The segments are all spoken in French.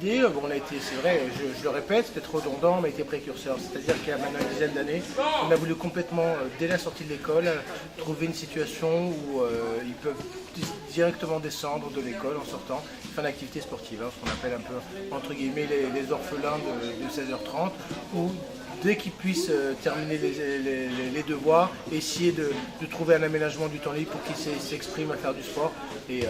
l'idée, bon, on a été, c'est vrai, je le répète, c'était trop redondant, on a été précurseur. C'est-à-dire qu'il y a maintenant une dizaine d'années, on a voulu complètement, dès la sortie de l'école, trouver une situation où ils peuvent directement descendre de l'école en sortant, faire une activité sportive, hein, ce qu'on appelle un peu, entre guillemets, les orphelins de 16h30, où dès qu'ils puissent terminer les devoirs, essayer de trouver un aménagement du temps libre pour qu'ils s'expriment à faire du sport. Et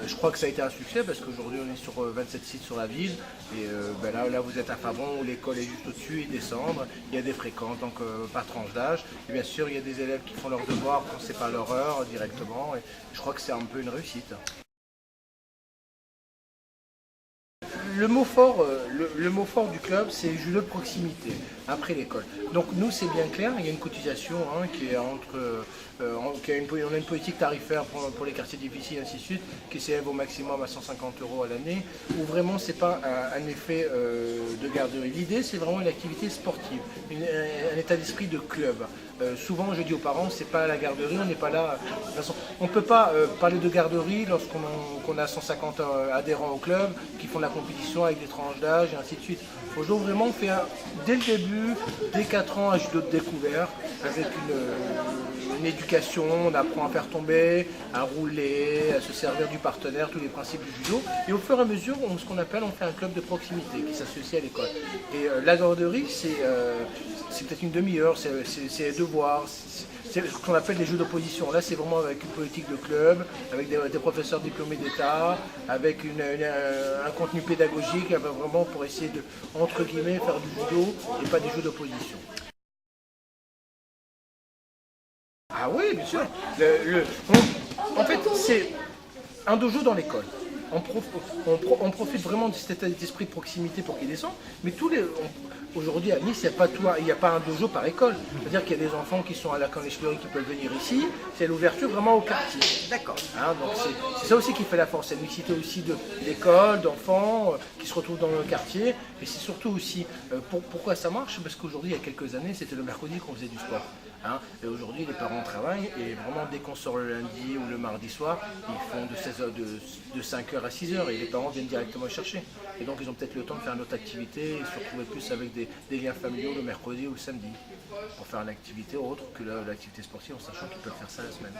je crois que ça a été un succès parce qu'aujourd'hui on est sur 27 sites sur la ville. Et là vous êtes à Favron où l'école est juste au-dessus, ils descendent. Il y a des fréquences, donc par tranche d'âge. Et bien sûr il y a des élèves qui font leurs devoirs quand c'est pas leur heure directement. Et je crois que c'est un peu une réussite. Le mot fort du club, c'est le judo de proximité, après l'école. Donc nous, c'est bien clair, il y a une cotisation hein, qui est entre... on a une politique tarifaire pour les quartiers difficiles, ainsi de suite, qui s'élève au maximum à 150 € à l'année, où vraiment, c'est pas un effet de garderie. L'idée, c'est vraiment une activité sportive, un état d'esprit de club. Souvent, je dis aux parents, c'est pas la garderie, on n'est pas là... De toute façon, on ne peut pas parler de garderie lorsqu'on a 150 adhérents au club qui font de la compétition avec des tranches d'âge et ainsi de suite. Il faut vraiment faire dès le début, dès 4 ans, un judo de découverte, avec une éducation, on apprend à faire tomber, à rouler, à se servir du partenaire, tous les principes du judo. Et au fur et à mesure, on fait un club de proximité qui s'associe à l'école. Et la garderie, c'est peut-être une demi-heure, c'est les devoirs, c'est ce qu'on appelle les jeux d'opposition. Là, c'est vraiment avec une politique de club, avec des professeurs diplômés d'État, avec un contenu pédagogique, vraiment pour essayer de, entre guillemets, faire du judo et pas des jeux d'opposition. Ah oui, bien sûr. En fait, c'est un dojo dans l'école. On profite vraiment de cet état d'esprit de proximité pour qu'ils descendent, mais aujourd'hui à Nice, il n'y a pas un dojo par école. C'est-à-dire qu'il y a des enfants qui sont à la Collège Fleury qui peuvent venir ici, c'est l'ouverture vraiment au quartier. D'accord. Hein, donc c'est ça aussi qui fait la force, c'est la mixité aussi d'écoles, d'enfants qui se retrouvent dans le quartier, et c'est surtout aussi, pourquoi ça marche? Parce qu'aujourd'hui, il y a quelques années, c'était le mercredi qu'on faisait du sport. Hein, et aujourd'hui, les parents travaillent, et vraiment dès qu'on sort le lundi ou le mardi soir, ils font de 5h à 6h, et les parents viennent directement chercher. Et donc ils ont peut-être le temps de faire une autre activité, et se retrouver plus avec des liens familiaux le mercredi ou le samedi, pour faire une activité autre que l'activité sportive, en sachant qu'ils peuvent faire ça la semaine.